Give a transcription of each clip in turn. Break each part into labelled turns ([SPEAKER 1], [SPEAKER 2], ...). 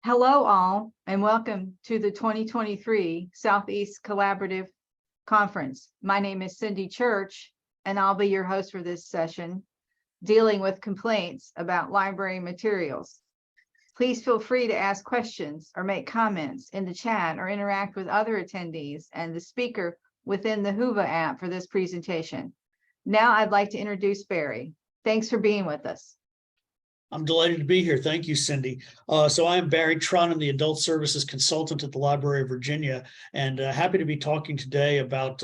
[SPEAKER 1] Hello all, and welcome to the 2023 Southeast Collaborative Conference. My name is Cindy Church, and I'll be your host for this session, dealing with complaints about library materials. Please feel free to ask questions or make comments in the chat or interact with other attendees and the speaker within the Whova app for this presentation. Now I'd like to introduce Barry. Thanks for being with us.
[SPEAKER 2] I'm delighted to be here. Thank you, Cindy. So I am Barry Trott. I'm the Adult Services Consultant at the Library of Virginia, and happy to be talking today about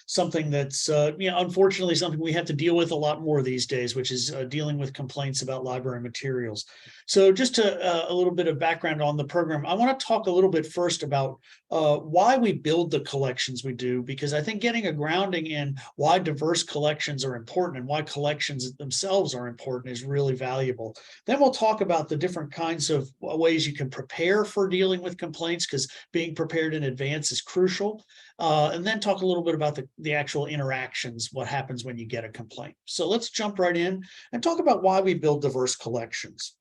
[SPEAKER 2] something that's, unfortunately, something we have to deal with a lot more these days, which is dealing with complaints about library materials. So just a little bit of background on the program. I want to talk a little bit first about why we build the collections we do, because I think getting a grounding in why diverse collections are important and why collections themselves are important is really valuable. Then we'll talk about the different kinds of ways you can prepare for dealing with complaints, because being prepared in advance is crucial. And then talk a little bit about the actual interactions, what happens when you get a complaint. So let's jump right in and talk about why we build diverse collections.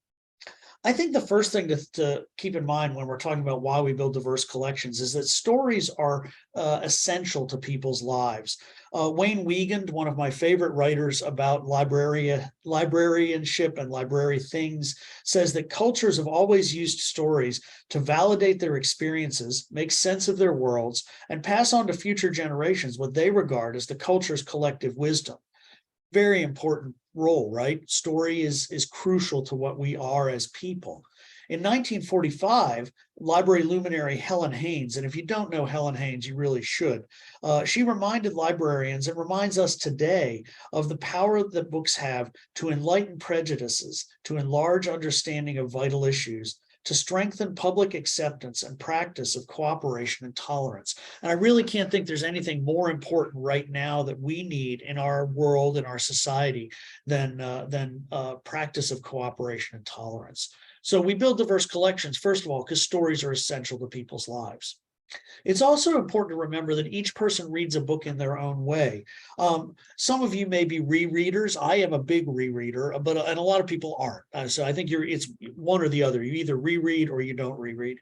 [SPEAKER 2] I think the first thing to keep in mind when we're talking about why we build diverse collections is that stories are essential to people's lives. Wayne Wiegand, one of my favorite writers about librarianship and library things, says that cultures have always used stories to validate their experiences, make sense of their worlds, and pass on to future generations what they regard as the culture's collective wisdom. Very important role, right? Story is crucial to what we are as people. In 1945, library luminary Helen Haynes, and if you don't know Helen Haynes, you really should, she reminded librarians, and reminds us today, of the power that books have to enlighten prejudices, to enlarge understanding of vital issues, to strengthen public acceptance and practice of cooperation and tolerance. And I really can't think there's anything more important right now that we need in our world, in our society, than practice of cooperation and tolerance. So we build diverse collections, first of all, because stories are essential to people's lives. It's also important to remember that each person reads a book in their own way. Some of you may be rereaders. I am a big rereader, and a lot of people aren't. So I think it's one or the other. You either reread or you don't reread.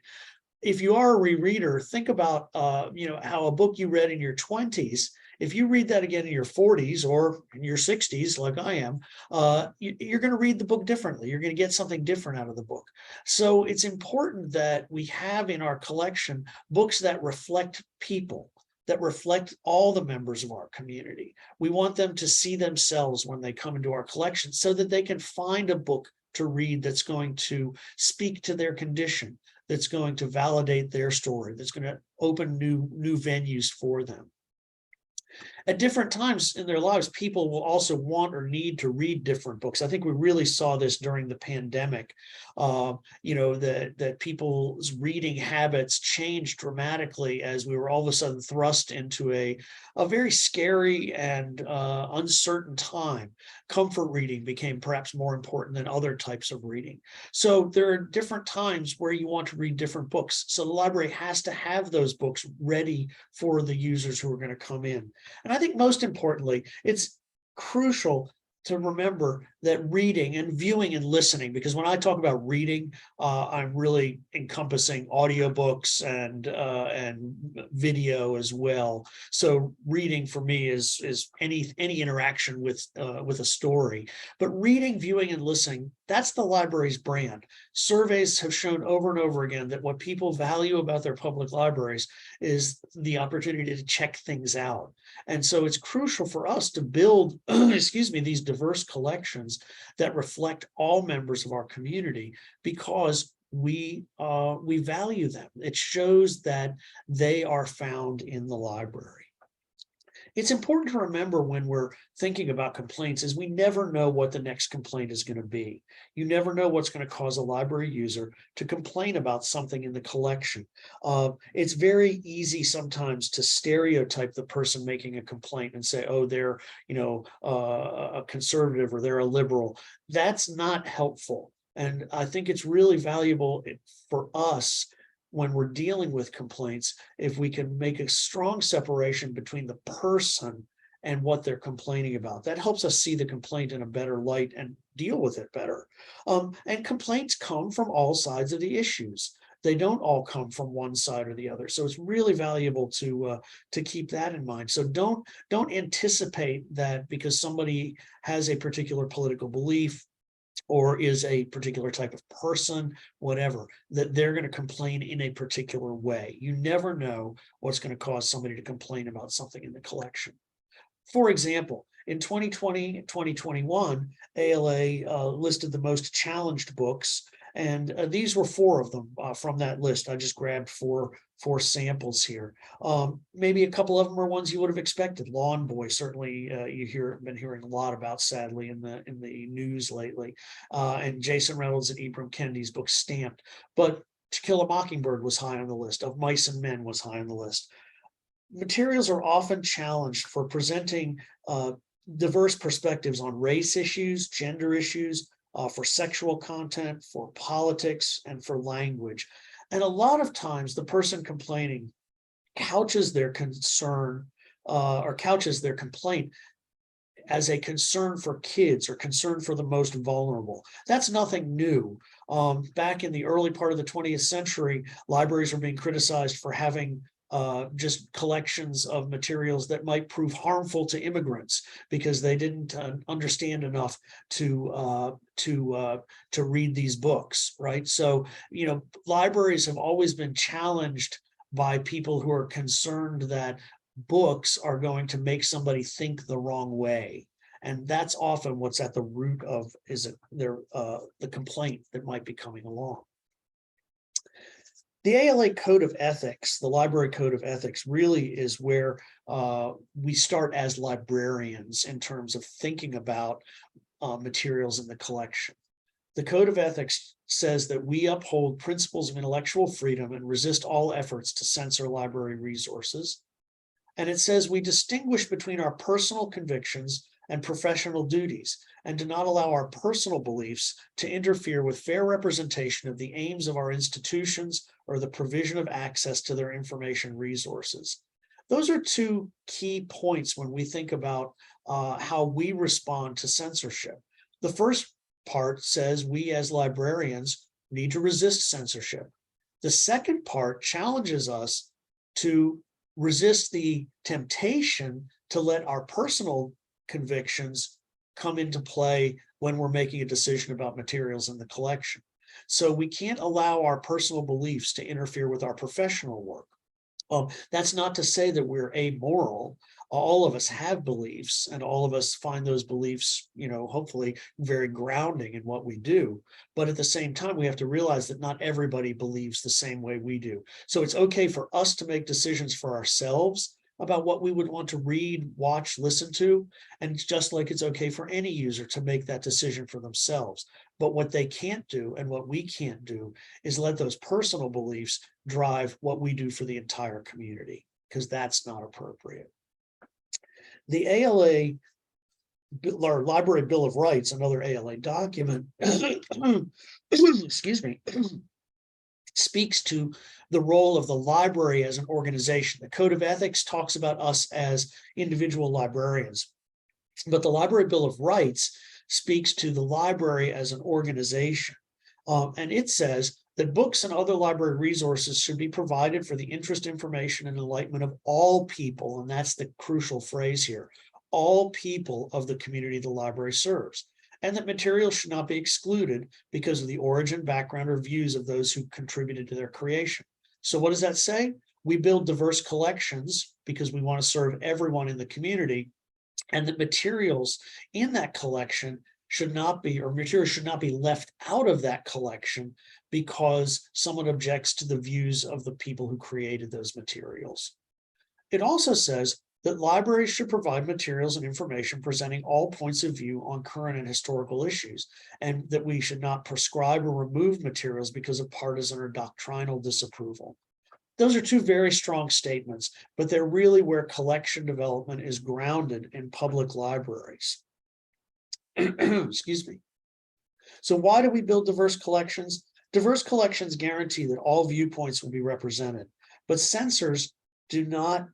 [SPEAKER 2] If you are a rereader, think about how a book you read in your 20s, if you read that again in your 40s or in your 60s, like I am, you're going to read the book differently. You're going to get something different out of the book. So it's important that we have in our collection books that reflect people, that reflect all the members of our community. We want them to see themselves when they come into our collection so that they can find a book to read that's going to speak to their condition, that's going to validate their story, that's going to open new venues for them. At different times in their lives, people will also want or need to read different books. I think we really saw this during the pandemic, that people's reading habits changed dramatically as we were all of a sudden thrust into a very scary and uncertain time. Comfort reading became perhaps more important than other types of reading. So there are different times where you want to read different books. So the library has to have those books ready for the users who are going to come in. And I think most importantly, it's crucial to remember that reading and viewing and listening, because when I talk about reading, I'm really encompassing audiobooks and video as well. So reading for me is any interaction with a story. But reading, viewing, and listening, that's the library's brand. Surveys have shown over and over again that what people value about their public libraries is the opportunity to check things out. And so it's crucial for us to build, these diverse collections that reflect all members of our community, because we value them. It shows that they are found in the library. It's important to remember when we're thinking about complaints is we never know what the next complaint is going to be. You never know what's going to cause a library user to complain about something in the collection. It's very easy sometimes to stereotype the person making a complaint and say, oh, they're a conservative or they're a liberal. That's not helpful. And I think it's really valuable for us when we're dealing with complaints, if we can make a strong separation between the person and what they're complaining about. That helps us see the complaint in a better light and deal with it better. And complaints come from all sides of the issues. They don't all come from one side or the other. So it's really valuable to keep that in mind. So don't anticipate that because somebody has a particular political belief or is a particular type of person, whatever, that they're going to complain in a particular way. You never know what's going to cause somebody to complain about something in the collection. For example, in 2020 and 2021, ALA listed the most challenged books, and these were 4 of them from that list. I just grabbed four samples here. Maybe a couple of them are ones you would have expected. Lawn Boy, certainly been hearing a lot about, sadly, in the news lately. And Jason Reynolds and Ibram Kennedy's book Stamped. But To Kill a Mockingbird was high on the list. Of Mice and Men was high on the list. Materials are often challenged for presenting diverse perspectives on race issues, gender issues, for sexual content, for politics, and for language. And a lot of times the person complaining couches their concern or couches their complaint as a concern for kids or concern for the most vulnerable. That's nothing new. Back in the early part of the 20th century, libraries were being criticized for having just collections of materials that might prove harmful to immigrants because they didn't understand enough to read these books, right? So, libraries have always been challenged by people who are concerned that books are going to make somebody think the wrong way. And that's often what's at the root of the complaint that might be coming along. The ALA Code of Ethics, the Library Code of Ethics, really is where we start as librarians in terms of thinking about materials in the collection. The Code of Ethics says that we uphold principles of intellectual freedom and resist all efforts to censor library resources. And it says we distinguish between our personal convictions and professional duties, and do not allow our personal beliefs to interfere with fair representation of the aims of our institutions or the provision of access to their information resources. Those are 2 key points when we think about how we respond to censorship. The first part says we as librarians need to resist censorship. The second part challenges us to resist the temptation to let our personal convictions come into play when we're making a decision about materials in the collection. So we can't allow our personal beliefs to interfere with our professional work. That's not to say that we're amoral. All of us have beliefs, and all of us find those beliefs, hopefully very grounding in what we do. But at the same time, we have to realize that not everybody believes the same way we do. So it's okay for us to make decisions for ourselves about what we would want to read, watch, listen to, and just like it's okay for any user to make that decision for themselves. But what they can't do and what we can't do is let those personal beliefs drive what we do for the entire community, because that's not appropriate. The ALA, or Library Bill of Rights, another ALA document, excuse me, speaks to the role of the library as an organization. The Code of Ethics talks about us as individual librarians, but the Library Bill of Rights speaks to the library as an organization. And it says that books and other library resources should be provided for the interest, information, and enlightenment of all people. And that's the crucial phrase here, all people of the community the library serves. And that materials should not be excluded because of the origin, background, or views of those who contributed to their creation. So what does that say? We build diverse collections because we want to serve everyone in the community, and that materials in that collection should not be, or materials should not be left out of that collection because someone objects to the views of the people who created those materials. It also says that libraries should provide materials and information presenting all points of view on current and historical issues, and that we should not prescribe or remove materials because of partisan or doctrinal disapproval. Those are 2 very strong statements, but they're really where collection development is grounded in public libraries. Excuse me. So why do we build diverse collections? Diverse collections guarantee that all viewpoints will be represented, but censors do not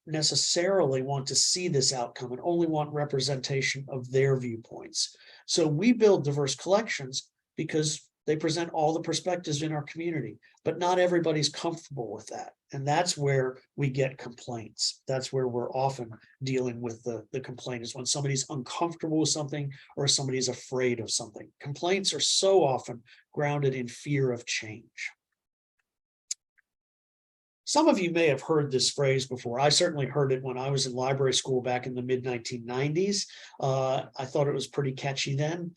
[SPEAKER 2] necessarily want to see this outcome and only want representation of their viewpoints. So we build diverse collections because they present all the perspectives in our community, but not everybody's comfortable with that. And that's where we get complaints. That's where we're often dealing with the complaint, is when somebody's uncomfortable with something or somebody's afraid of something. Complaints are so often grounded in fear of change. Some of you may have heard this phrase before. I certainly heard it when I was in library school back in the mid-1990s. I thought it was pretty catchy then.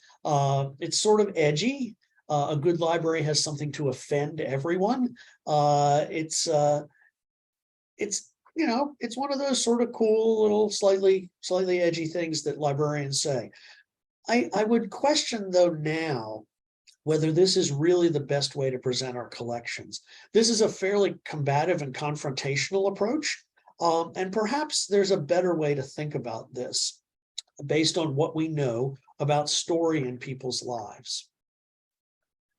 [SPEAKER 2] It's sort of edgy. A good library has something to offend everyone. It's one of those sort of cool little slightly edgy things that librarians say. I would question though now whether this is really the best way to present our collections. This is a fairly combative and confrontational approach, and perhaps there's a better way to think about this based on what we know about story in people's lives.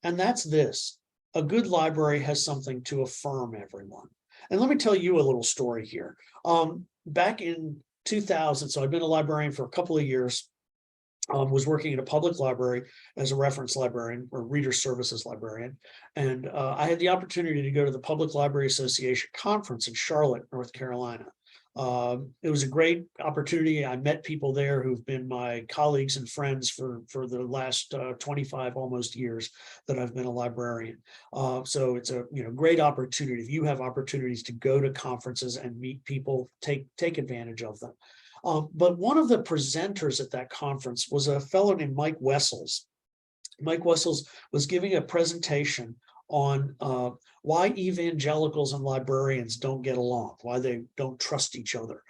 [SPEAKER 2] And that's this: a good library has something to affirm everyone. And let me tell you a little story here. Back in 2000, so I've been a librarian for a couple of years, was working in a public library as a reference librarian or reader services librarian. And I had the opportunity to go to the Public Library Association conference in Charlotte, North Carolina. It was a great opportunity. I met people there who've been my colleagues and friends for the last 25 almost years that I've been a librarian. So it's a great opportunity. If you have opportunities to go to conferences and meet people, take advantage of them. But one of the presenters at that conference was a fellow named Mike Wessels. Mike Wessels was giving a presentation on why evangelicals and librarians don't get along, why they don't trust each other.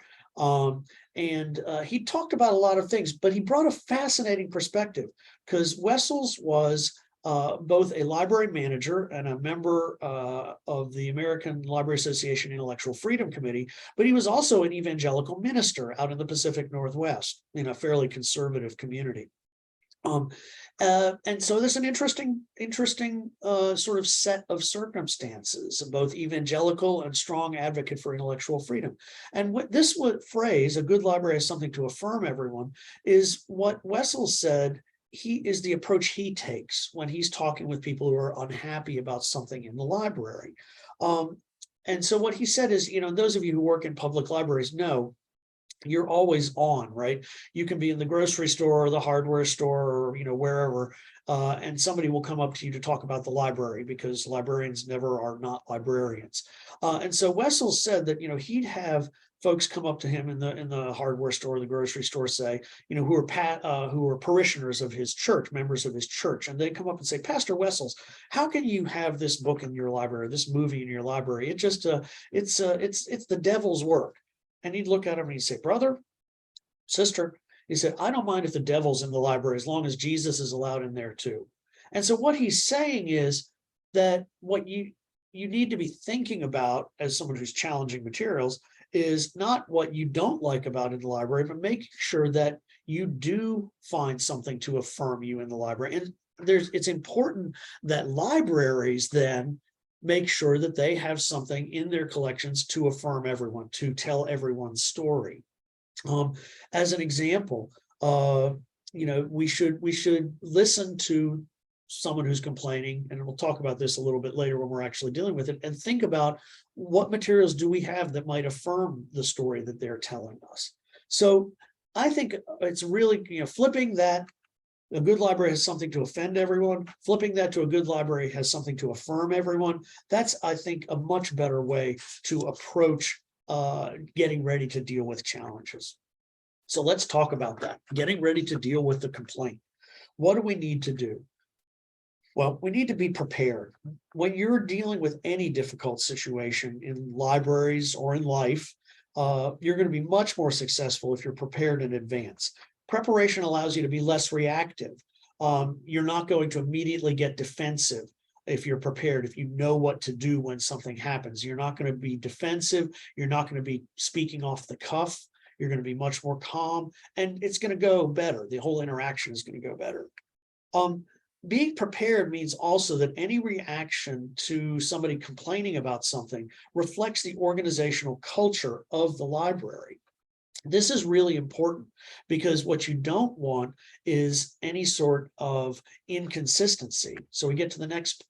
[SPEAKER 2] He talked about a lot of things, but he brought a fascinating perspective, because Wessels was both a library manager and a member of the American Library Association Intellectual Freedom Committee, but he was also an evangelical minister out in the Pacific Northwest in a fairly conservative community. And so there's an interesting sort of set of circumstances, both evangelical and strong advocate for intellectual freedom. And what this phrase, a good library has something to affirm everyone, is what Wessels said is the approach he takes when he's talking with people who are unhappy about something in the library. And so what he said is, those of you who work in public libraries know, you're always on, right? You can be in the grocery store or the hardware store or wherever, and somebody will come up to you to talk about the library, because librarians never are not librarians. And so Wessels said that he'd have folks come up to him in the hardware store, the grocery store, say, who are parishioners of his church, members of his church, and they come up and say, "Pastor Wessels, how can you have this book in your library, this movie in your library? It's the devil's work." And he'd look at him and he'd say, "Brother, sister," he said, "I don't mind if the devil's in the library as long as Jesus is allowed in there too." And so what he's saying is that what you need to be thinking about as someone who's challenging materials is not what you don't like about in the library, but make sure that you do find something to affirm you in the library. And it's important that libraries then make sure that they have something in their collections to affirm everyone, to tell everyone's story. As an example, we should listen to someone who's complaining, and we'll talk about this a little bit later when we're actually dealing with it, and think about what materials do we have that might affirm the story that they're telling us. So I think it's really, flipping that a good library has something to offend everyone, flipping that to a good library has something to affirm everyone. That's, I think, a much better way to approach getting ready to deal with challenges. So let's talk about that, getting ready to deal with the complaint. What do we need to do? Well, we need to be prepared. When you're dealing with any difficult situation in libraries or in life, you're going to be much more successful if you're prepared in advance. Preparation allows you to be less reactive. You're not going to immediately get defensive if you're prepared, if you know what to do when something happens. You're not going to be defensive. You're not going to be speaking off the cuff. You're going to be much more calm, and it's going to go better. The whole interaction is going to go better. being prepared means also that any reaction to somebody complaining about something reflects the organizational culture of the library. This is really important because what you don't want is any sort of inconsistency. So we get to the next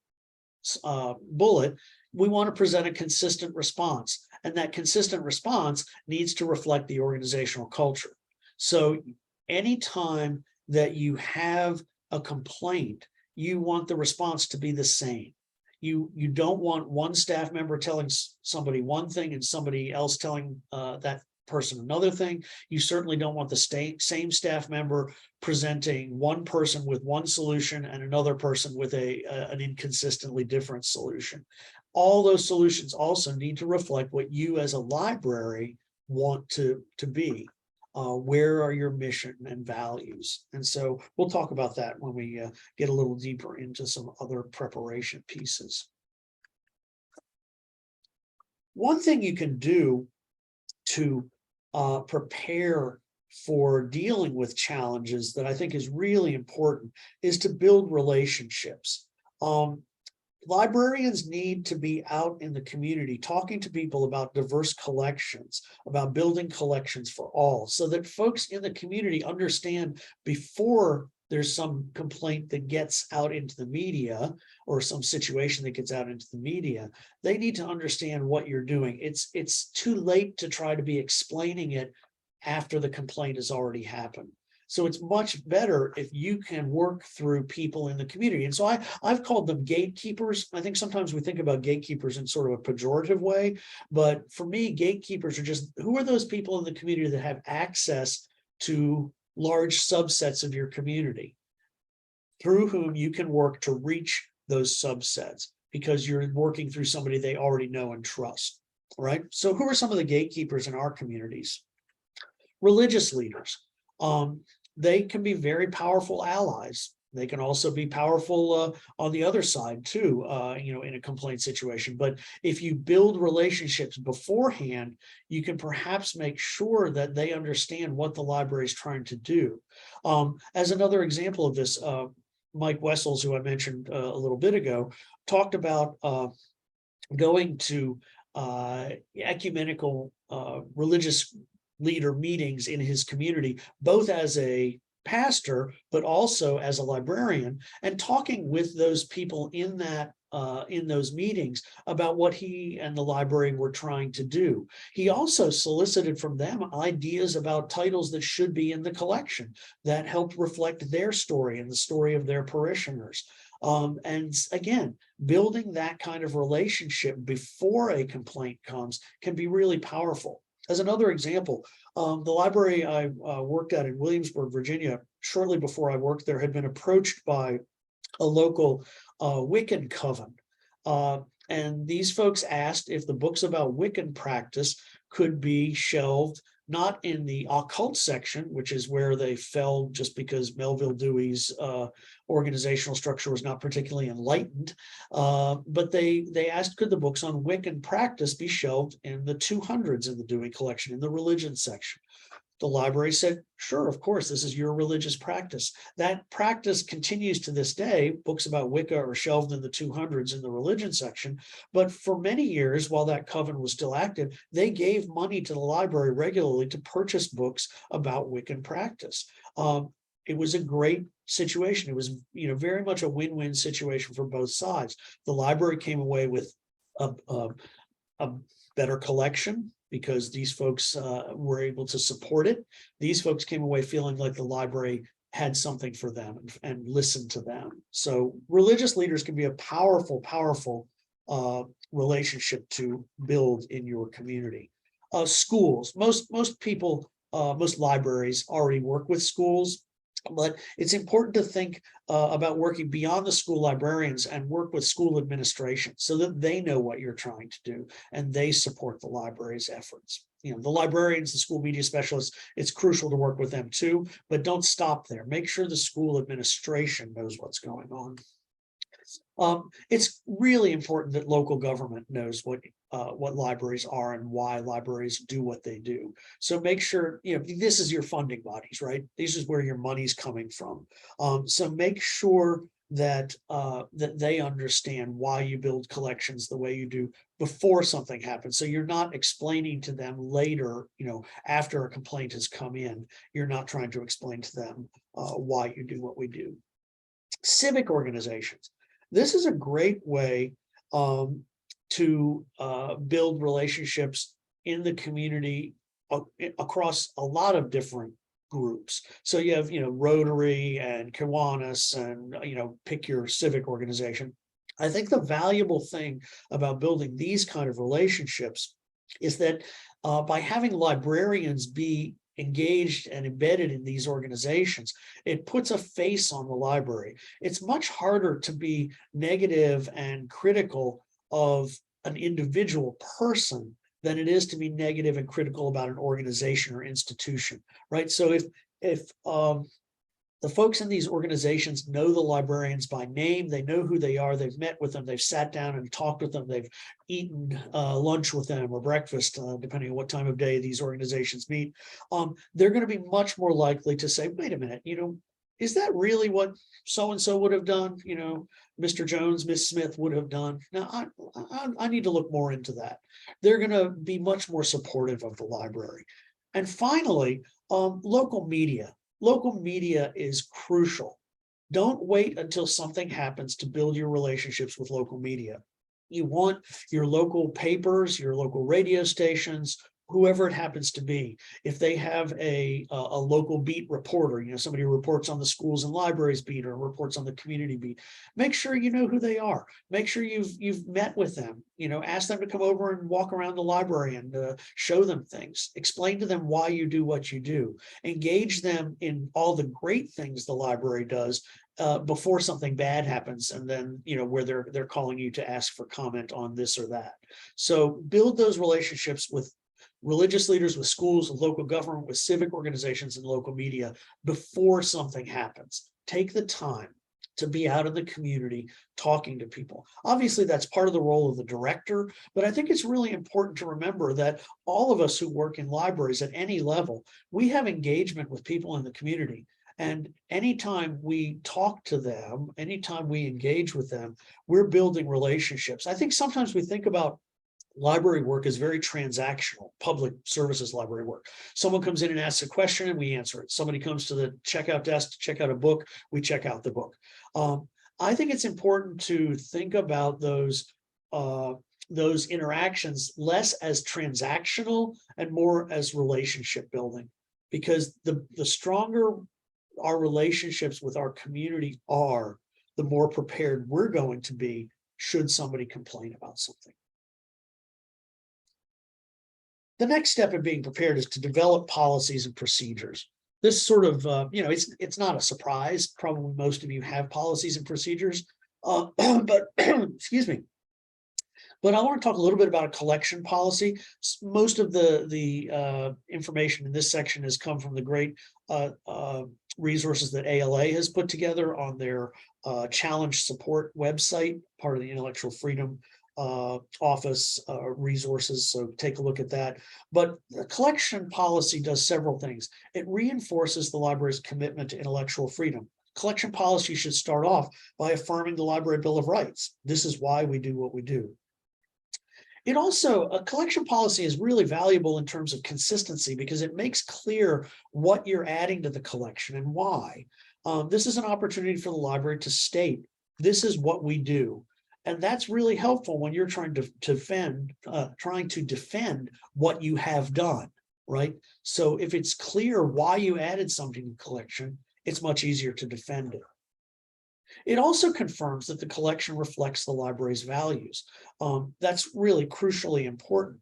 [SPEAKER 2] bullet. We want to present a consistent response, and that consistent response needs to reflect the organizational culture. So anytime that you have a complaint, you want the response to be the same. You don't want one staff member telling somebody one thing and somebody else telling that person another thing. You certainly don't want the same staff member presenting one person with one solution and another person with an inconsistently different solution. All those solutions also need to reflect what you as a library want to be. Where are your mission and values? And so we'll talk about that when we get a little deeper into some other preparation pieces. One thing you can do to prepare for dealing with challenges that I think is really important is to build relationships. Librarians need to be out in the community talking to people about diverse collections, about building collections for all, so that folks in the community understand before there's some complaint that gets out into the media or some situation that gets out into the media, they need to understand what you're doing. It's too late to try to be explaining it after the complaint has already happened. So it's much better if you can work through people in the community. And so I've called them gatekeepers. I think sometimes we think about gatekeepers in sort of a pejorative way, but for me, gatekeepers are just, who are those people in the community that have access to large subsets of your community through whom you can work to reach those subsets because you're working through somebody they already know and trust, right? So who are some of the gatekeepers in our communities? Religious leaders. They can be very powerful allies. They can also be powerful on the other side too, in a complaint situation. But if you build relationships beforehand, you can perhaps make sure that they understand what the library is trying to do. As another example of this, Mike Wessels, who I mentioned a little bit ago, talked about going to ecumenical religious leader meetings in his community, both as a pastor, but also as a librarian, and talking with those people in those meetings about what he and the library were trying to do. He also solicited from them ideas about titles that should be in the collection that helped reflect their story and the story of their parishioners. And again, building that kind of relationship before a complaint comes can be really powerful. As another example, the library I worked at in Williamsburg, Virginia, shortly before I worked there, had been approached by a local Wiccan coven. And these folks asked if the books about Wiccan practice could be shelved, not in the occult section, which is where they fell just because Melville Dewey's organizational structure was not particularly enlightened, but they asked, could the books on Wiccan practice be shelved in the 200s in the Dewey collection, in the religion section? The library said, sure, of course, this is your religious practice. That practice continues to this day. Books about Wicca are shelved in the 200s in the religion section. But for many years, while that coven was still active, they gave money to the library regularly to purchase books about Wiccan practice. It was a great situation. It was, very much a win-win situation for both sides. The library came away with a better collection, because these folks were able to support it. These folks came away feeling like the library had something for them and listened to them. So religious leaders can be a powerful, powerful relationship to build in your community. Schools, most people, most libraries already work with schools, but it's important to think about working beyond the school librarians and work with school administration so that they know what you're trying to do and they support the library's efforts. The librarians, the school media specialists, it's crucial to work with them too, but don't stop there. Make sure the school administration knows what's going on. It's really important that local government knows what libraries are and why libraries do what they do. So make sure, this is your funding bodies, right? This is where your money's coming from. So make sure that they understand why you build collections the way you do before something happens. So you're not explaining to them later, after a complaint has come in, you're not trying to explain to them why you do what we do. Civic organizations. This is a great way to build relationships in the community across a lot of different groups. So you have, Rotary and Kiwanis and, pick your civic organization. I think the valuable thing about building these kind of relationships is that by having librarians be engaged and embedded in these organizations, it puts a face on the library. It's much harder to be negative and critical of an individual person than it is to be negative and critical about an organization or institution, right? So if the folks in these organizations know the librarians by name, they know who they are, they've met with them, they've sat down and talked with them, they've eaten lunch with them or breakfast, depending on what time of day these organizations meet, they're going to be much more likely to say, wait a minute, is that really what so-and-so would have done? Mr. Jones, Miss Smith would have done. Now, I need to look more into that. They're going to be much more supportive of the library. And finally, local media. Local media is crucial. Don't wait until something happens to build your relationships with local media. You want your local papers, your local radio stations, whoever it happens to be. If they have a local beat reporter, somebody who reports on the schools and libraries beat or reports on the community beat, make sure you know who they are. Make sure you've met with them. Ask them to come over and walk around the library and show them things. Explain to them why you do what you do. Engage them in all the great things the library does before something bad happens, and then where they're calling you to ask for comment on this or that. So build those relationships with religious leaders, with schools, with local government, with civic organizations and local media before something happens. Take the time to be out in the community talking to people. Obviously, that's part of the role of the director, but I think it's really important to remember that all of us who work in libraries at any level, we have engagement with people in the community. And anytime we talk to them, anytime we engage with them, we're building relationships. I think sometimes we think about library work is very transactional, public services library work. Someone comes in and asks a question and we answer it. Somebody comes to the checkout desk to check out a book, we check out the book. I think it's important to think about those interactions less as transactional and more as relationship building, because the stronger our relationships with our community are, the more prepared we're going to be should somebody complain about something. The next step in being prepared is to develop policies and procedures. This sort of, it's not a surprise. Probably most of you have policies and procedures, but excuse me. But I want to talk a little bit about a collection policy. Most of the information in this section has come from the great resources that ALA has put together on their challenge support website, part of the Intellectual Freedom Office resources. So take a look at that. But the collection policy does several things. It reinforces the library's commitment to intellectual freedom. Collection policy should start off by affirming the Library Bill of Rights. This is why we do what we do. It also, a collection policy is really valuable in terms of consistency because it makes clear what you're adding to the collection and why. This is an opportunity for the library to state, this is what we do. And that's really helpful when you're trying to defend what you have done, right? So if it's clear why you added something to the collection, it's much easier to defend it. It also confirms that the collection reflects the library's values. That's really crucially important.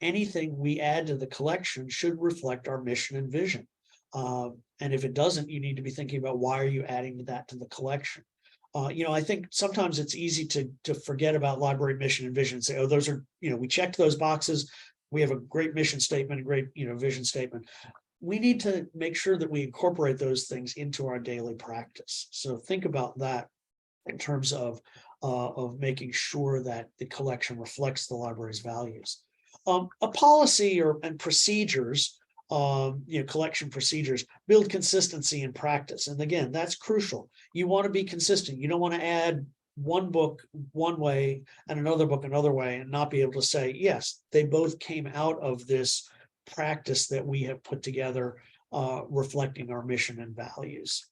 [SPEAKER 2] Anything we add to the collection should reflect our mission and vision. And if it doesn't, you need to be thinking about why are you adding that to the collection. I think sometimes it's easy to forget about library mission and vision and say, oh, those are, we checked those boxes. We have a great mission statement, a great, vision statement. We need to make sure that we incorporate those things into our daily practice. So think about that in terms of making sure that the collection reflects the library's values. A policy and procedures collection procedures, build consistency in practice. And again, that's crucial. You want to be consistent. You don't want to add one book one way and another book another way and not be able to say, yes, they both came out of this practice that we have put together, reflecting our mission and values.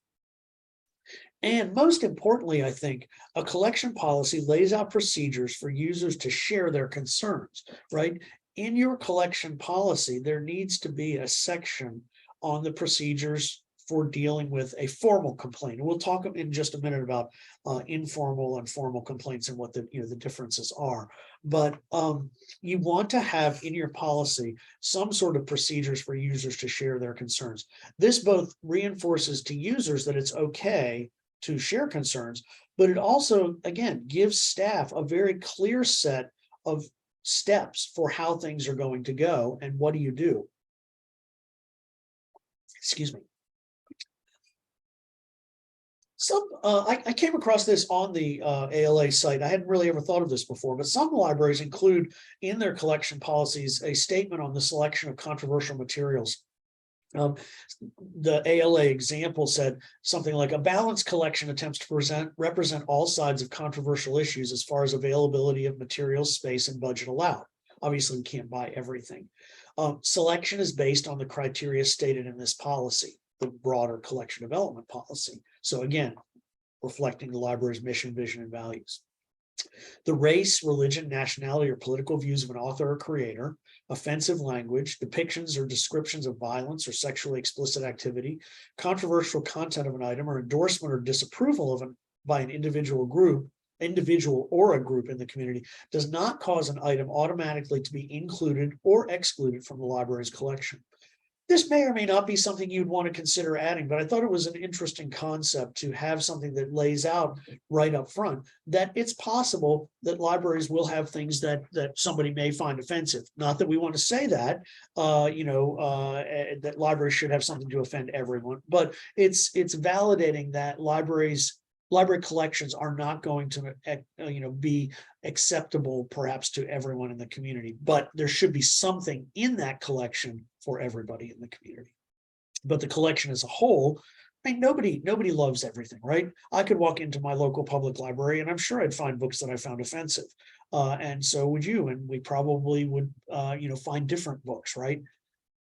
[SPEAKER 2] And most importantly, I think a collection policy lays out procedures for users to share their concerns, right? In your collection policy, there needs to be a section on the procedures for dealing with a formal complaint. And we'll talk in just a minute about informal and formal complaints and what the differences are. But you want to have in your policy some sort of procedures for users to share their concerns. This both reinforces to users that it's okay to share concerns, but it also, again, gives staff a very clear set of steps for how things are going to go and what do you do. Excuse me. I came across this on the ALA site. I hadn't really ever thought of this before, but some libraries include in their collection policies a statement on the selection of controversial materials. The ALA example said something like a balanced collection attempts to represent all sides of controversial issues as far as availability of materials, space, and budget allow. Obviously, we can't buy everything. Selection is based on the criteria stated in this policy, the broader collection development policy. So again, reflecting the library's mission, vision, and values. The race, religion, nationality, or political views of an author or creator, offensive language, depictions or descriptions of violence or sexually explicit activity, controversial content of an item, or endorsement or disapproval of by an individual or a group in the community does not cause an item automatically to be included or excluded from the library's collection. This may or may not be something you'd want to consider adding, but I thought it was an interesting concept to have something that lays out right up front that it's possible that libraries will have things that somebody may find offensive. Not that we want to say that, that libraries should have something to offend everyone, but it's validating that library collections are not going to be acceptable perhaps to everyone in the community, but there should be something in that collection for everybody in the community. But the collection as a whole, I mean, nobody loves everything, right? I could walk into my local public library and I'm sure I'd find books that I found offensive, and so would you, and we probably would find different books, right?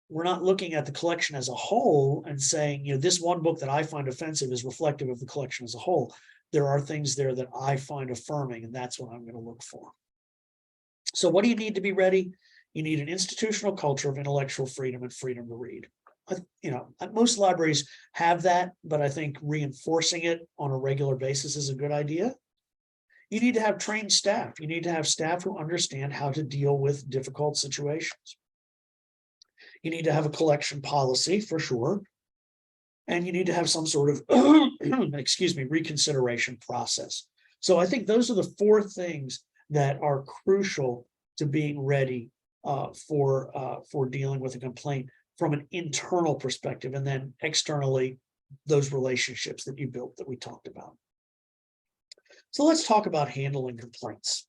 [SPEAKER 2] We're not looking at the collection as a whole and saying, this one book that I find offensive is reflective of the collection as a whole. There are things there that I find affirming, and that's what I'm going to look for. So what do you need to be ready? You need an institutional culture of intellectual freedom and freedom to read. Most libraries have that, but I think reinforcing it on a regular basis is a good idea. You need to have trained staff. You need to have staff who understand how to deal with difficult situations. You need to have a collection policy for sure. And you need to have some sort of, reconsideration process. So I think those are the four things that are crucial to being ready for dealing with a complaint from an internal perspective, and then externally, those relationships that you built that we talked about. So let's talk about handling complaints.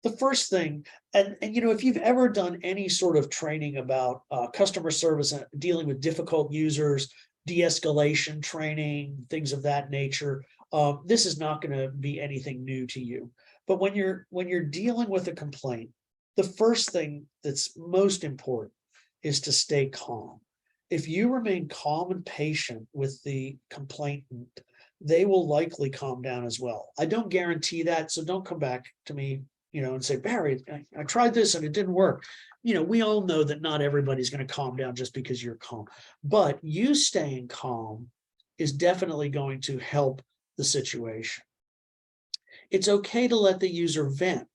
[SPEAKER 2] The first thing, and if you've ever done any sort of training about customer service and dealing with difficult users, de-escalation training, things of that nature, this is not going to be anything new to you. But when you're dealing with a complaint, the first thing that's most important is to stay calm. If you remain calm and patient with the complainant, they will likely calm down as well. I don't guarantee that, so don't come back to me and say, Barry, I tried this and it didn't work. We all know that not everybody's going to calm down just because you're calm, but you staying calm is definitely going to help the situation. It's okay to let the user vent.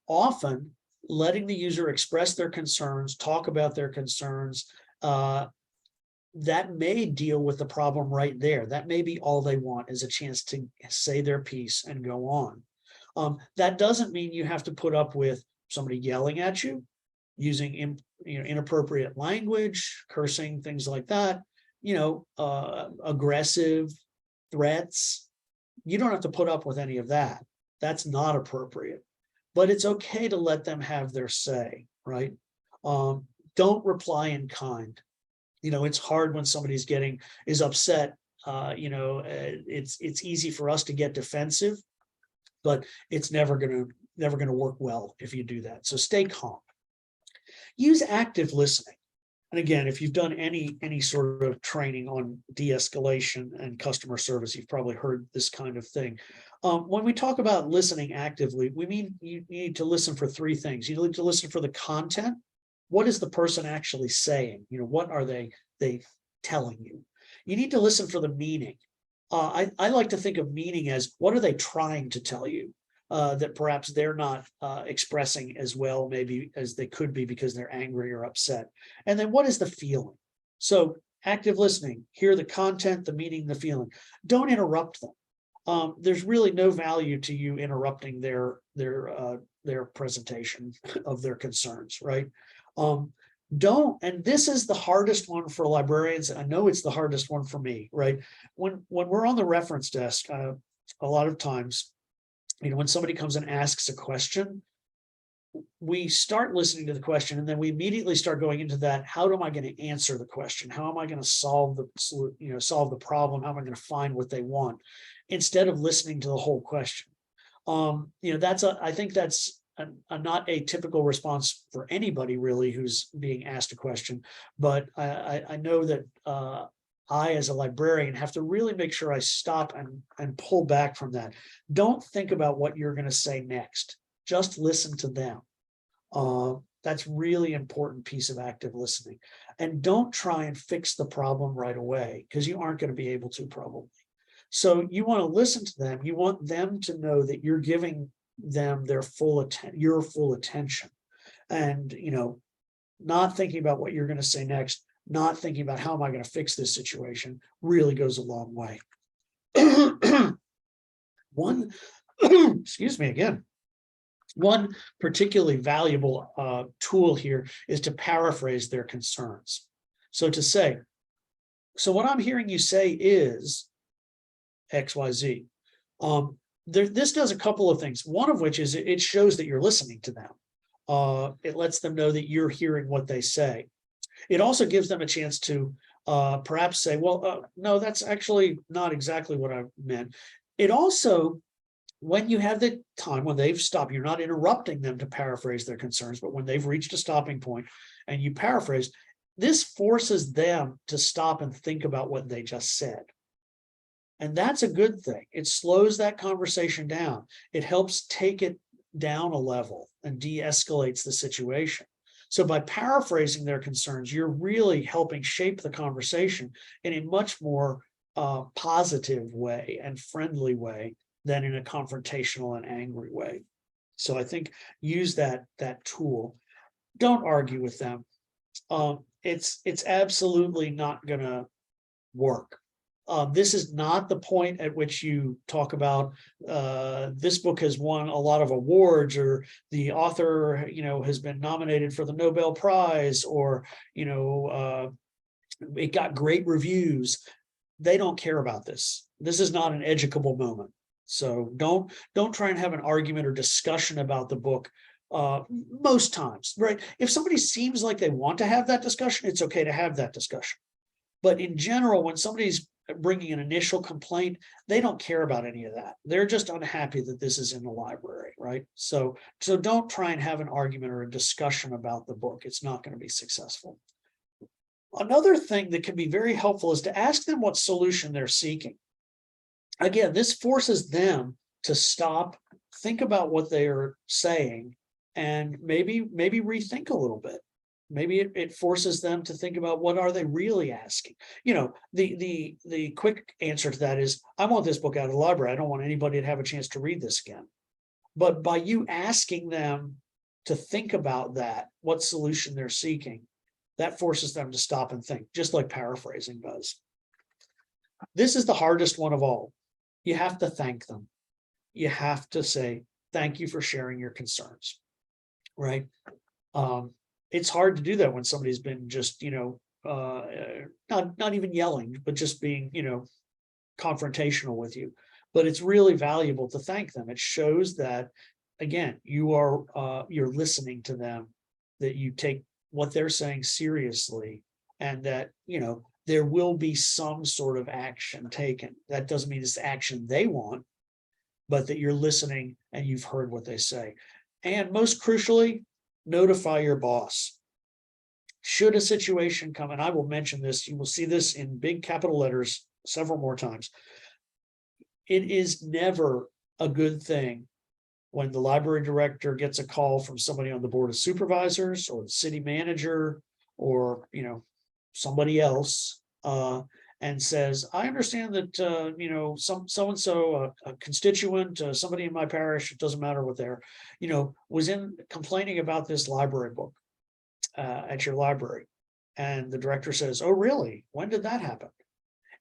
[SPEAKER 2] Often letting the user express their concerns, talk about their concerns, that may deal with the problem right there. That may be all they want, is a chance to say their piece and go on. That doesn't mean you have to put up with somebody yelling at you, using inappropriate language, cursing, things like that, aggressive threats. You don't have to put up with any of that. That's not appropriate. But it's okay to let them have their say, right? Don't reply in kind. It's hard when somebody's is upset. It's easy for us to get defensive, but it's never going to work well if you do that. So stay calm. Use active listening. And again, if you've done any sort of training on de-escalation and customer service, you've probably heard this kind of thing. When we talk about listening actively, we mean you need to listen for three things. You need to listen for the content. What is the person actually saying? What are they telling you? You need to listen for the meaning. I like to think of meaning as, what are they trying to tell you that perhaps they're not expressing as well maybe as they could be because they're angry or upset. And then what is the feeling? So active listening, hear the content, the meaning, the feeling. Don't interrupt them. There's really no value to you interrupting their presentation of their concerns, right? And this is the hardest one for librarians. I know it's the hardest one for me, right? When we're on the reference desk, a lot of times, when somebody comes and asks a question, we start listening to the question, and then we immediately start going into that. How am I going to answer the question? How am I going to solve the problem? How am I going to find what they want, instead of listening to the whole question? I think that's not a typical response for anybody really who's being asked a question, but I know that I, as a librarian, have to really make sure I stop and pull back from that. Don't think about what you're going to say next. Just listen to them. That's really important piece of active listening. And don't try and fix the problem right away, because you aren't going to be able to probably. So you want to listen to them. You want them to know that you're giving them your full attention, and not thinking about what you're going to say next, not thinking about how am I going to fix this situation, really goes a long way. Excuse me again. One particularly valuable tool here is to paraphrase their concerns. So to say, so what I'm hearing you say is XYZ. This does a couple of things. One of which is it shows that you're listening to them. It lets them know that you're hearing what they say. It also gives them a chance to perhaps say, well, no, that's actually not exactly what I meant. It also, when you have the time, when they've stopped, you're not interrupting them to paraphrase their concerns, but when they've reached a stopping point and you paraphrase, this forces them to stop and think about what they just said. And that's a good thing. It slows that conversation down. It helps take it down a level and de-escalates the situation. So by paraphrasing their concerns, you're really helping shape the conversation in a much more positive way and friendly way than in a confrontational and angry way. So I think use that tool. Don't argue with them. It's absolutely not going to work. This is not the point at which you talk about this book has won a lot of awards, or the author, has been nominated for the Nobel Prize, or, it got great reviews. They don't care about this. This is not an educable moment. So don't try and have an argument or discussion about the book. Most times, right? If somebody seems like they want to have that discussion, it's okay to have that discussion. But in general, when somebody's bringing an initial complaint, they don't care about any of that. They're just unhappy that this is in the library, right? So don't try and have an argument or a discussion about the book. It's not going to be successful. Another thing that can be very helpful is to ask them what solution they're seeking. Again, this forces them to stop, think about what they are saying, and maybe rethink a little bit. Maybe it forces them to think about what are they really asking. The quick answer to that is, I want this book out of the library. I don't want anybody to have a chance to read this again. But by you asking them to think about that, what solution they're seeking, that forces them to stop and think, just like paraphrasing does. This is the hardest one of all. You have to thank them. You have to say, thank you for sharing your concerns, right? It's hard to do that when somebody's been just, not even yelling, but just being, confrontational with you. But it's really valuable to thank them. It shows that, again, you're listening to them, that you take what they're saying seriously, and that, there will be some sort of action taken. That doesn't mean it's the action they want, but that you're listening and you've heard what they say. And most crucially, notify your boss. Should a situation come, and I will mention this, you will see this in big capital letters several more times. It is never a good thing when the library director gets a call from somebody on the board of supervisors or the city manager or, somebody else, and says, I understand that, so-and-so, a constituent, somebody in my parish, it doesn't matter what they're, was complaining about this library book at your library. And the director says, oh, really? When did that happen?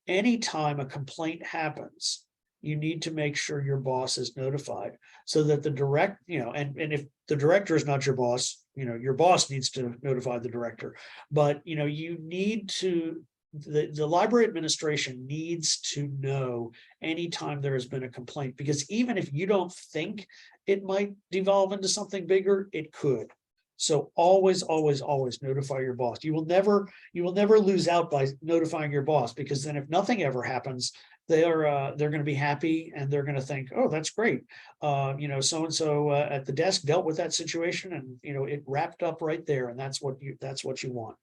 [SPEAKER 2] Anytime a complaint happens, you need to make sure your boss is notified so that and if the director is not your boss, your boss needs to notify the director. But, you need to, the library administration needs to know anytime there has been a complaint, because even if you don't think it might devolve into something bigger, it could. So always, always, always notify your boss. You will never lose out by notifying your boss, because then if nothing ever happens, they're going to be happy and they're going to think, oh, that's great. So-and-so at the desk dealt with that situation, and it wrapped up right there, and that's what you want.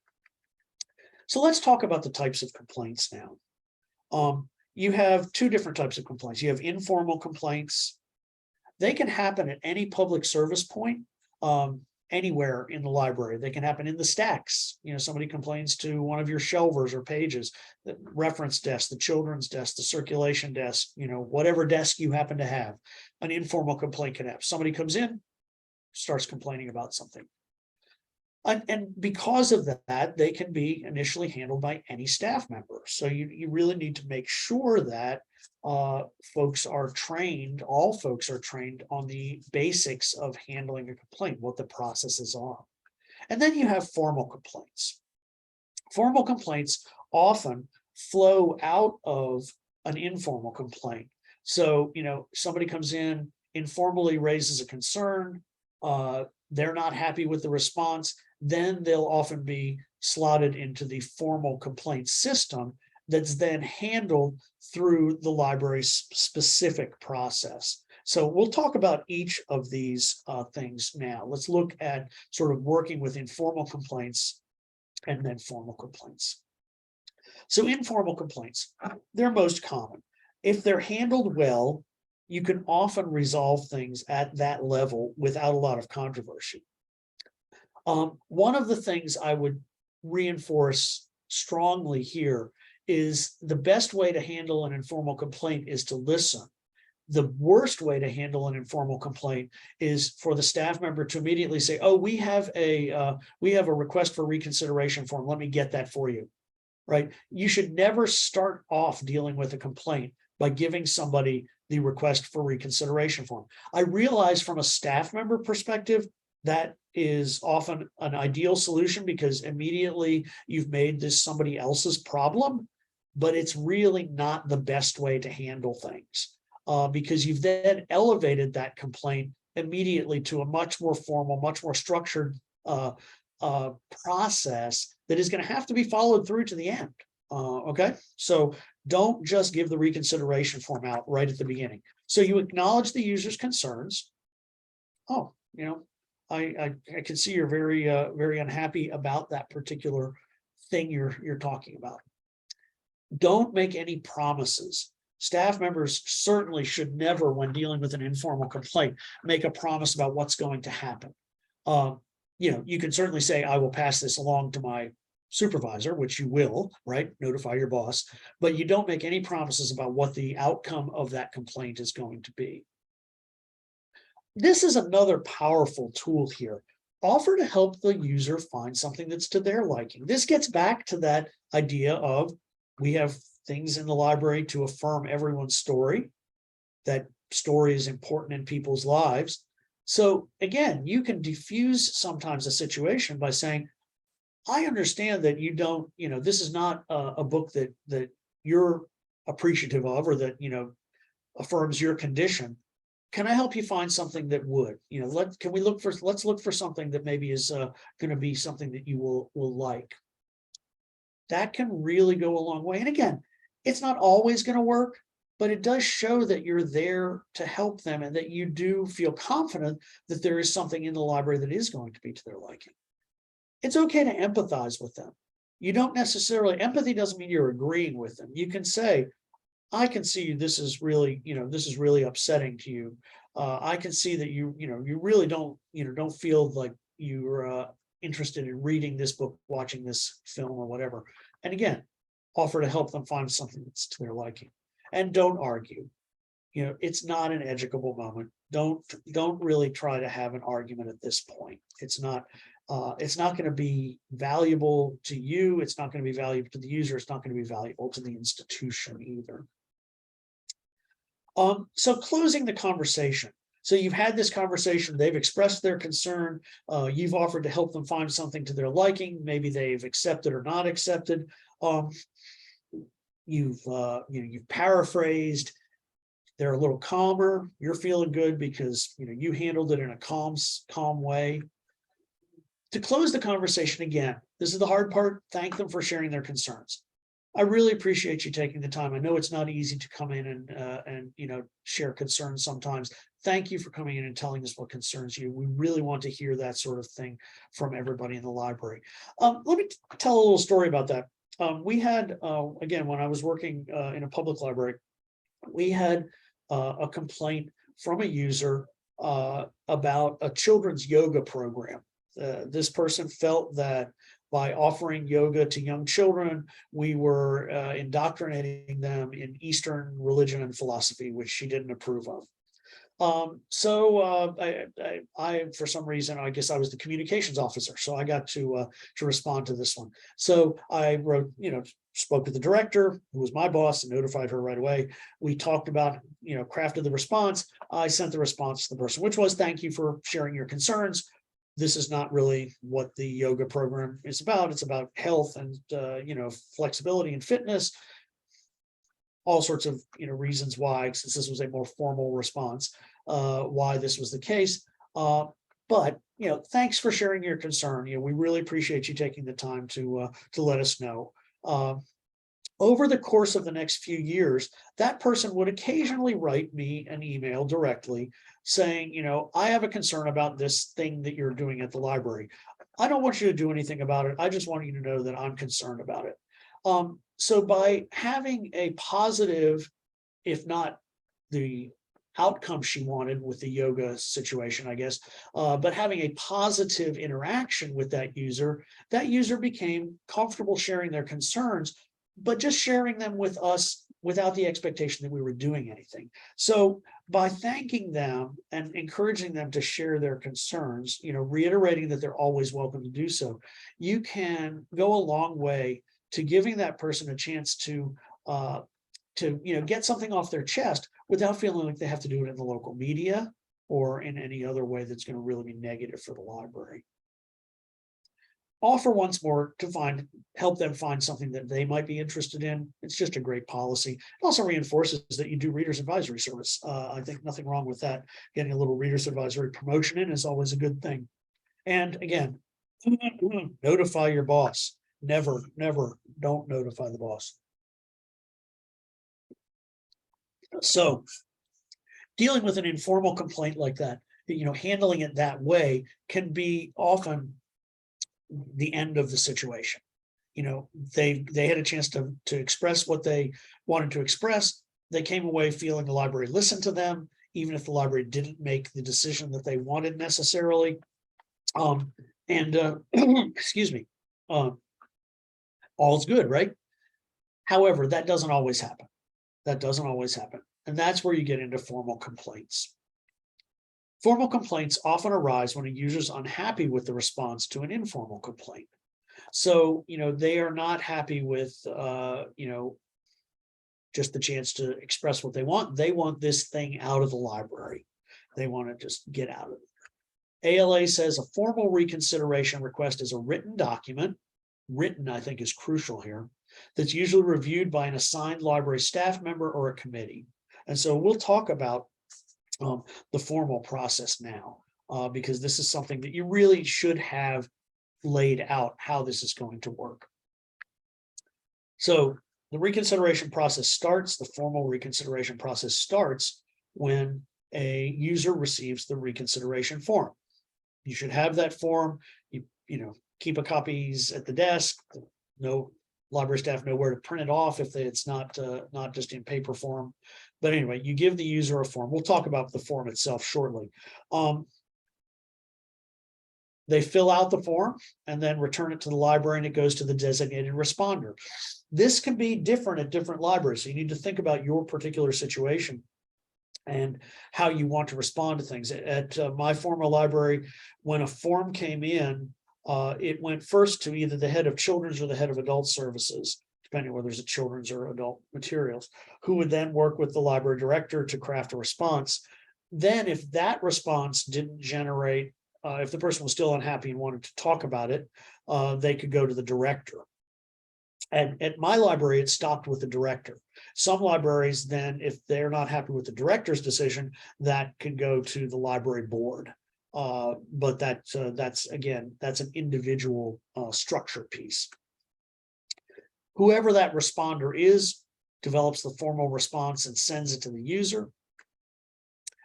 [SPEAKER 2] So let's talk about the types of complaints now. You have two different types of complaints. You have informal complaints. They can happen at any public service point. Anywhere in the library. They can happen in the stacks. Somebody complains to one of your shelvers or pages, the reference desk, the children's desk, the circulation desk, whatever desk you happen to have. An informal complaint can happen. Somebody comes in, starts complaining about something. And because of that, they can be initially handled by any staff member. So you really need to make sure that all folks are trained on the basics of handling a complaint, what the processes are. And then you have formal complaints. Formal complaints often flow out of an informal complaint. So, somebody comes in, informally raises a concern, they're not happy with the response, then they'll often be slotted into the formal complaint system that's then handled through the library's specific process. So we'll talk about each of these things now. Let's look at sort of working with informal complaints and then formal complaints. So informal complaints, they're most common. If they're handled well, you can often resolve things at that level without a lot of controversy. One of the things I would reinforce strongly here is the best way to handle an informal complaint is to listen. The worst way to handle an informal complaint is for the staff member to immediately say, oh, we have a request for reconsideration form. Let me get that for you, right? You should never start off dealing with a complaint by giving somebody the request for reconsideration form. I realize from a staff member perspective, that is often an ideal solution because immediately you've made this somebody else's problem, but it's really not the best way to handle things because you've then elevated that complaint immediately to a much more formal, much more structured process that is going to have to be followed through to the end. Okay, so don't just give the reconsideration form out right at the beginning. So you acknowledge the user's concerns. Oh, I can see you're very very unhappy about that particular thing you're talking about. Don't make any promises. Staff members certainly should never, when dealing with an informal complaint, make a promise about what's going to happen. You can certainly say, I will pass this along to my supervisor, which you will, right? Notify your boss, but you don't make any promises about what the outcome of that complaint is going to be. This is another powerful tool here. Offer to help the user find something that's to their liking. This gets back to that idea of we have things in the library to affirm everyone's story. That story is important in people's lives. So again, you can diffuse sometimes a situation by saying, I understand that you don't, this is not a book that you're appreciative of or that, affirms your condition. can I help you find something that would, let's look for something that maybe is going to be something that you will like. That can really go a long way. And again, it's not always going to work, but it does show that you're there to help them and that you do feel confident that there is something in the library that is going to be to their liking. It's okay to empathize with them. You don't necessarily, empathy doesn't mean you're agreeing with them. You can say, I can see this is really, this is really upsetting to you. I can see that you really don't feel like you're interested in reading this book, watching this film or whatever. And again, offer to help them find something that's to their liking. And don't argue. It's not an educable moment. Don't really try to have an argument at this point. It's not going to be valuable to you. It's not going to be valuable to the user. It's not going to be valuable to the institution either. So closing the conversation. So you've had this conversation, they've expressed their concern, you've offered to help them find something to their liking, maybe they've accepted or not accepted. You've paraphrased, they're a little calmer, you're feeling good because you handled it in a calm way. To close the conversation again, this is the hard part, thank them for sharing their concerns. I really appreciate you taking the time. I know it's not easy to come in and share concerns sometimes. Thank you for coming in and telling us what concerns you. We really want to hear that sort of thing from everybody in the library. Let me tell a little story about that. We had, again, when I was working in a public library, we had a complaint from a user about a children's yoga program. This person felt that by offering yoga to young children, we were indoctrinating them in Eastern religion and philosophy, which she didn't approve of. I, for some reason, I guess I was the communications officer, so I got to respond to this one. So I wrote, spoke with the director, who was my boss, and notified her right away. We talked about, crafted the response. I sent the response to the person, which was, thank you for sharing your concerns. This is not really what the yoga program is about. It's about health and, flexibility and fitness. All sorts of, reasons why, since this was a more formal response, why this was the case. But, thanks for sharing your concern. We really appreciate you taking the time to let us know. Over the course of the next few years, that person would occasionally write me an email directly saying, I have a concern about this thing that you're doing at the library. I don't want you to do anything about it. I just want you to know that I'm concerned about it. So by having a positive, if not the outcome she wanted with the yoga situation, I guess, but having a positive interaction with that user became comfortable sharing their concerns, but just sharing them with us without the expectation that we were doing anything. So by thanking them and encouraging them to share their concerns, reiterating that they're always welcome to do so, you can go a long way to giving that person a chance to get something off their chest without feeling like they have to do it in the local media or in any other way that's going to really be negative for the library. Offer once more to help them find something that they might be interested in. It's just a great policy. It also reinforces that you do readers advisory service. I think nothing wrong with that. Getting a little readers advisory promotion in is always a good thing. And again, notify your boss. Never don't notify the boss. So dealing with an informal complaint like that, handling it that way can be often the end of the situation. They had a chance to express what they wanted to express. They came away feeling the library listened to them, even if the library didn't make the decision that they wanted necessarily. Excuse me, all's good, right? However, that doesn't always happen. And that's where you get into formal complaints. Formal complaints often arise when a user is unhappy with the response to an informal complaint. So, they are not happy with, just the chance to express what they want. They want this thing out of the library. They want to just get out of it. ALA says a formal reconsideration request is a written document. Written, I think, is crucial here. That's usually reviewed by an assigned library staff member or a committee. And so we'll talk about the formal process now, because this is something that you really should have laid out how this is going to work. So the reconsideration process starts, the formal reconsideration process starts when a user receives the reconsideration form. You should have that form. You keep a copies at the desk. No library staff know where to print it off if it's not just in paper form. But anyway, you give the user a form. We'll talk about the form itself shortly. They fill out the form and then return it to the library, and it goes to the designated responder. This can be different at different libraries. So you need to think about your particular situation and how you want to respond to things. At my former library, when a form came in, it went first to either the head of children's or the head of adult services, depending on whether it's a children's or adult materials, who would then work with the library director to craft a response. Then if that response didn't generate, if the person was still unhappy and wanted to talk about it, they could go to the director. And at my library, it stopped with the director. Some libraries then, if they're not happy with the director's decision, that can go to the library board. But that's an individual structure piece. Whoever that responder is develops the formal response and sends it to the user.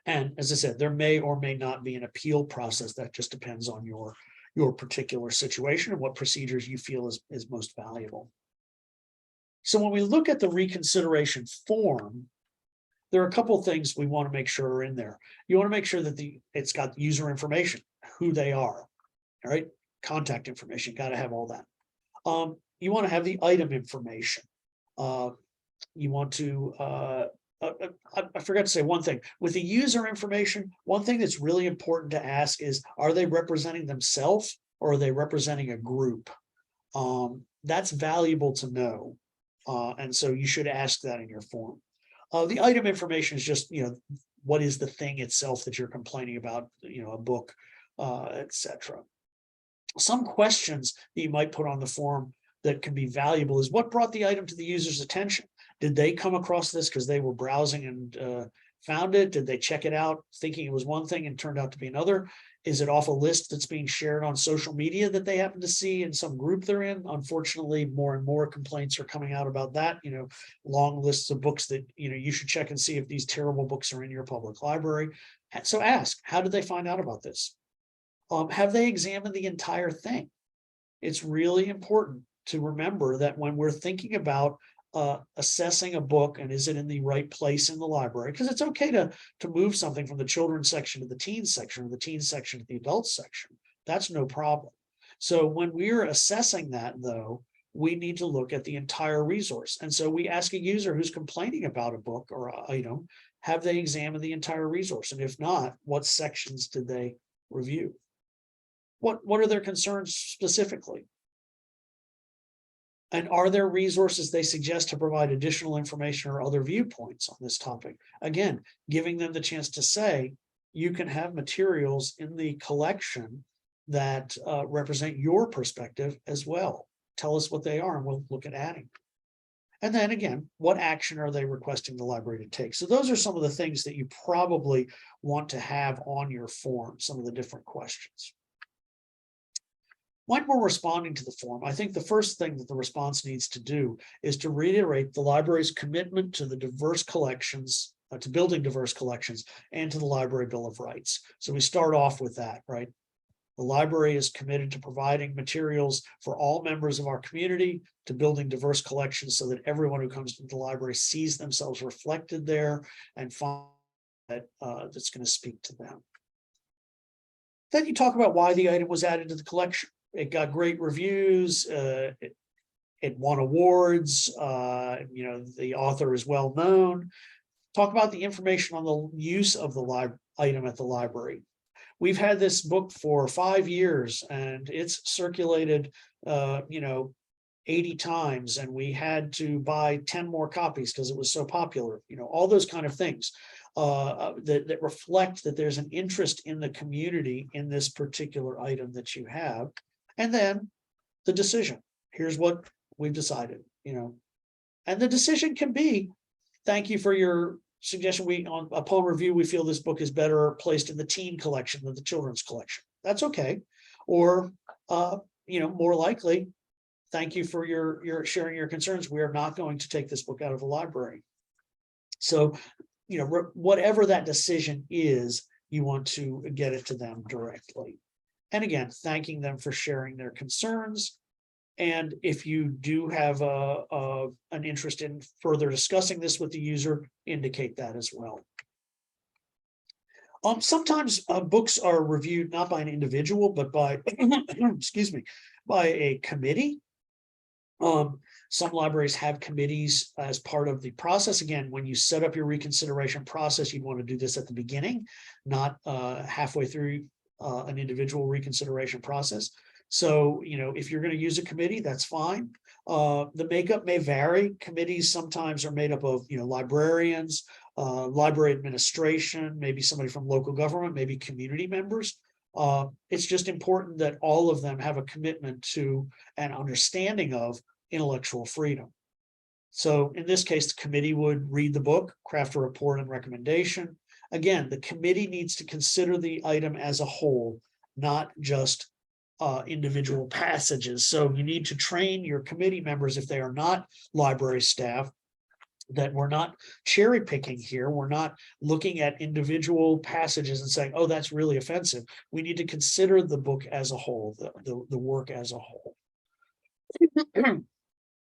[SPEAKER 2] And as I said, there may or may not be an appeal process. That just depends on your particular situation and what procedures you feel is most valuable. So when we look at the reconsideration form, there are a couple of things we want to make sure are in there. You want to make sure that it's got user information, who they are, all right? Contact information, got to have all that. You want to have the item information. You want to, I forgot to say one thing. With the user information, one thing that's really important to ask is, are they representing themselves or are they representing a group? That's valuable to know. And so you should ask that in your form. The item information is just, what is the thing itself that you're complaining about, a book, etc. Some questions that you might put on the form that can be valuable is, what brought the item to the user's attention? Did they come across this because they were browsing and found it? Did they check it out thinking it was one thing and turned out to be another? Is it off a list that's being shared on social media that they happen to see in some group they're in? Unfortunately, more and more complaints are coming out about that, long lists of books that, you should check and see if these terrible books are in your public library. So ask, how did they find out about this? Have they examined the entire thing? It's really important to remember that when we're thinking about assessing a book and is it in the right place in the library, because it's okay to move something from the children's section to the teens section or the teens section to the adult section. That's no problem. So when we're assessing that, though, we need to look at the entire resource. And so we ask a user who's complaining about a book or an item, have they examined the entire resource? And if not, what sections did they review? What are their concerns specifically? And are there resources they suggest to provide additional information or other viewpoints on this topic? Again, giving them the chance to say, you can have materials in the collection that represent your perspective as well. Tell us what they are and we'll look at adding. And then again, what action are they requesting the library to take? So those are some of the things that you probably want to have on your form, some of the different questions. When we're responding to the form, I think the first thing that the response needs to do is to reiterate the library's commitment to the diverse collections, to building diverse collections, and to the Library Bill of Rights. So we start off with that, right? The library is committed to providing materials for all members of our community, to building diverse collections so that everyone who comes to the library sees themselves reflected there and find that that's going to speak to them. Then you talk about why the item was added to the collection. It got great reviews. It won awards. The author is well known. Talk about the information on the use of the item at the library. We've had this book for 5 years and it's circulated, 80 times, and we had to buy 10 more copies because it was so popular. All those kind of things that reflect that there's an interest in the community in this particular item that you have. And then the decision, here's what we've decided, and the decision can be, thank you for your suggestion, upon review, we feel this book is better placed in the teen collection than the children's collection. That's okay. Or, more likely, thank you for your sharing your concerns. We are not going to take this book out of the library. So, whatever that decision is, you want to get it to them directly. And again, thanking them for sharing their concerns. And if you do have an interest in further discussing this with the user, indicate that as well. Sometimes books are reviewed not by an individual, but by, excuse me, by a committee. Some libraries have committees as part of the process. Again, when you set up your reconsideration process, you want to do this at the beginning, not halfway through an individual reconsideration process. So, if you're going to use a committee, that's fine. The makeup may vary. Committees sometimes are made up of, librarians, library administration, maybe somebody from local government, maybe community members. It's just important that all of them have a commitment to and understanding of intellectual freedom. So in this case, the committee would read the book, craft a report and recommendation. Again, the committee needs to consider the item as a whole, not just individual passages. So you need to train your committee members, if they are not library staff, that we're not cherry picking here. We're not looking at individual passages and saying, oh, that's really offensive. We need to consider the book as a whole, the work as a whole.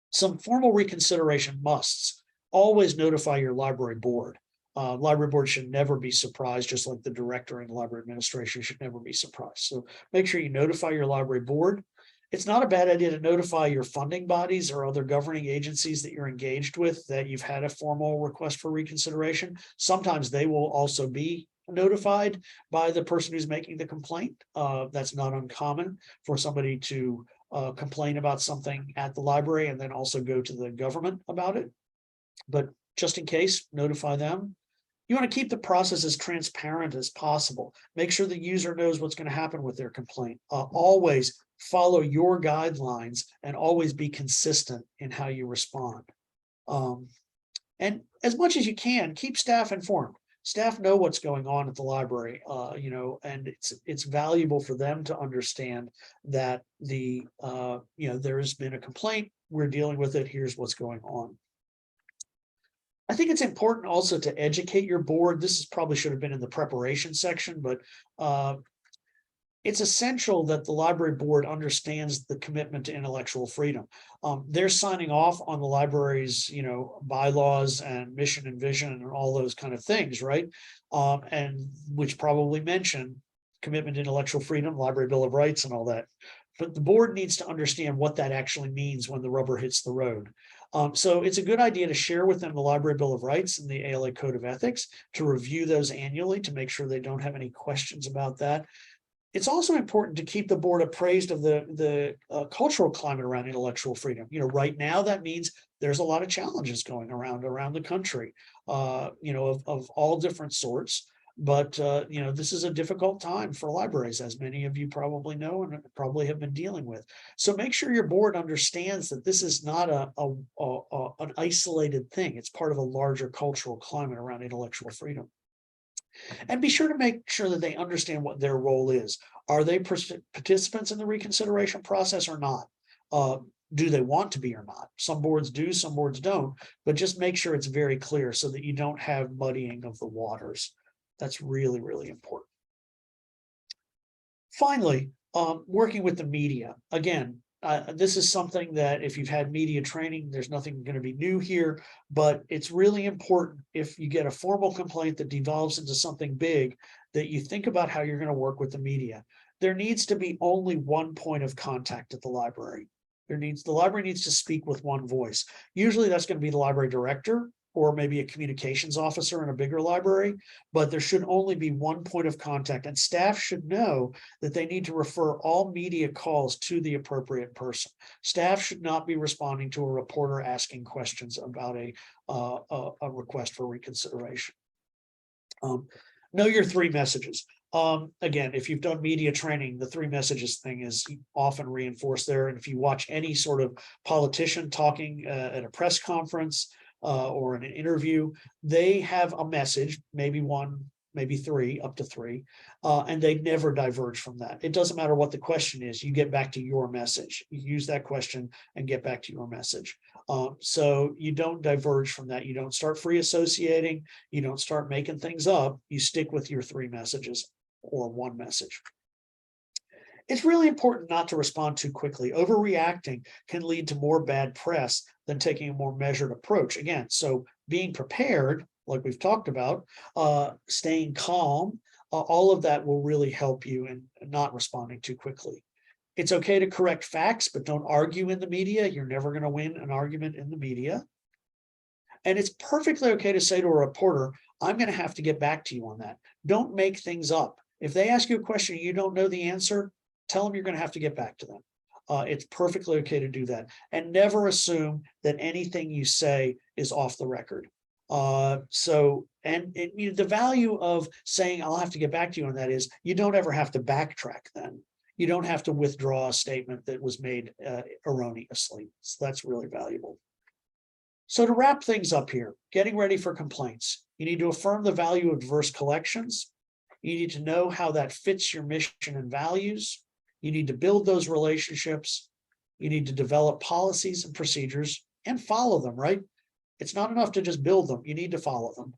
[SPEAKER 2] Some formal reconsideration musts. Always notify your library board. Library board should never be surprised, just like the director and library administration should never be surprised. So make sure you notify your library board. It's not a bad idea to notify your funding bodies or other governing agencies that you're engaged with that you've had a formal request for reconsideration. Sometimes they will also be notified by the person who's making the complaint. That's not uncommon for somebody to complain about something at the library and then also go to the government about it. But just in case, notify them. You want to keep the process as transparent as possible. Make sure the user knows what's going to happen with their complaint. Always follow your guidelines and always be consistent in how you respond. And as much as you can, keep staff informed. Staff know what's going on at the library, and it's valuable for them to understand that there has been a complaint, we're dealing with it, here's what's going on. I think it's important also to educate your board. This probably should have been in the preparation section, but it's essential that the library board understands the commitment to intellectual freedom. They're signing off on the library's, bylaws and mission and vision and all those kind of things, right? And which probably mention commitment to intellectual freedom, Library Bill of Rights and all that. But the board needs to understand what that actually means when the rubber hits the road. So it's a good idea to share with them the Library Bill of Rights and the ALA Code of Ethics, to review those annually to make sure they don't have any questions about that. It's also important to keep the board appraised of the cultural climate around intellectual freedom. Right now that means there's a lot of challenges going around the country, of all different sorts. But, this is a difficult time for libraries, as many of you probably know and probably have been dealing with. So make sure your board understands that this is not an isolated thing. It's part of a larger cultural climate around intellectual freedom. And be sure to make sure that they understand what their role is. Are they participants in the reconsideration process or not? Do they want to be or not? Some boards do, some boards don't, but just make sure it's very clear so that you don't have muddying of the waters. That's really, really important. Finally, working with the media. Again, this is something that if you've had media training, there's nothing going to be new here, but it's really important if you get a formal complaint that devolves into something big, that you think about how you're going to work with the media. There needs to be only one point of contact at the library. The library needs to speak with one voice. Usually that's going to be the library director, or maybe a communications officer in a bigger library, but there should only be one point of contact, and staff should know that they need to refer all media calls to the appropriate person. Staff should not be responding to a reporter asking questions about a request for reconsideration. Know your three messages. Again, if you've done media training, the three messages thing is often reinforced there. And if you watch any sort of politician talking at a press conference, or in an interview, they have a message, maybe one, maybe three, up to three, and they never diverge from that. It doesn't matter what the question is, you get back to your message. You use that question and get back to your message. So you don't diverge from that. You don't start free associating. You don't start making things up. You stick with your three messages or one message. It's really important not to respond too quickly. Overreacting can lead to more bad press than taking a more measured approach. Again, so being prepared, like we've talked about, staying calm, all of that will really help you in not responding too quickly. It's okay to correct facts, but don't argue in the media. You're never going to win an argument in the media. And it's perfectly okay to say to a reporter, I'm going to have to get back to you on that. Don't make things up. If they ask you a question and you don't know the answer, tell them you're going to have to get back to them. It's perfectly okay to do that. And never assume that anything you say is off the record. The value of saying, I'll have to get back to you on that is you don't ever have to backtrack then. You don't have to withdraw a statement that was made erroneously. So that's really valuable. So to wrap things up here, getting ready for complaints, you need to affirm the value of diverse collections. You need to know how that fits your mission and values. You need to build those relationships. You need to develop policies and procedures and follow them, right? It's not enough to just build them. You need to follow them.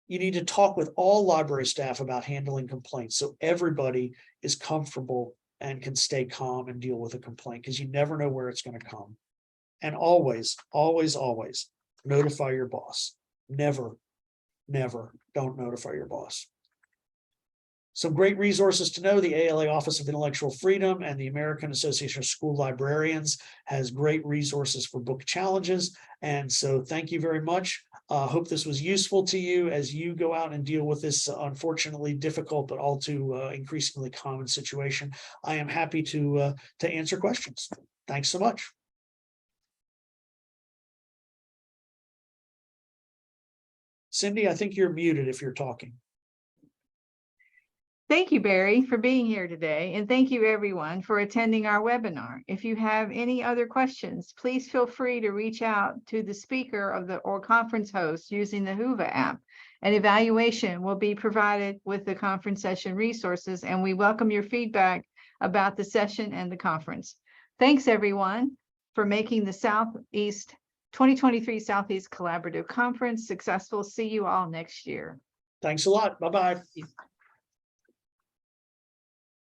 [SPEAKER 2] You need to talk with all library staff about handling complaints so everybody is comfortable and can stay calm and deal with a complaint, because you never know where it's going to come. And always, always, always notify your boss. Never, never don't notify your boss. Some great resources to know: the ALA Office of Intellectual Freedom and the American Association of School Librarians has great resources for book challenges. And so thank you very much. Hope this was useful to you as you go out and deal with this unfortunately difficult but all too increasingly common situation. I am happy to answer questions. Thanks so much. Cindy, I think you're muted if you're talking.
[SPEAKER 1] Thank you, Barry, for being here today. And thank you, everyone, for attending our webinar. If you have any other questions, please feel free to reach out to the speaker or conference host using the Whova app. An evaluation will be provided with the conference session resources, and we welcome your feedback about the session and the conference. Thanks, everyone, for making the Southeast 2023 Southeast Collaborative Conference successful. See you all next year.
[SPEAKER 2] Thanks a lot. Bye-bye.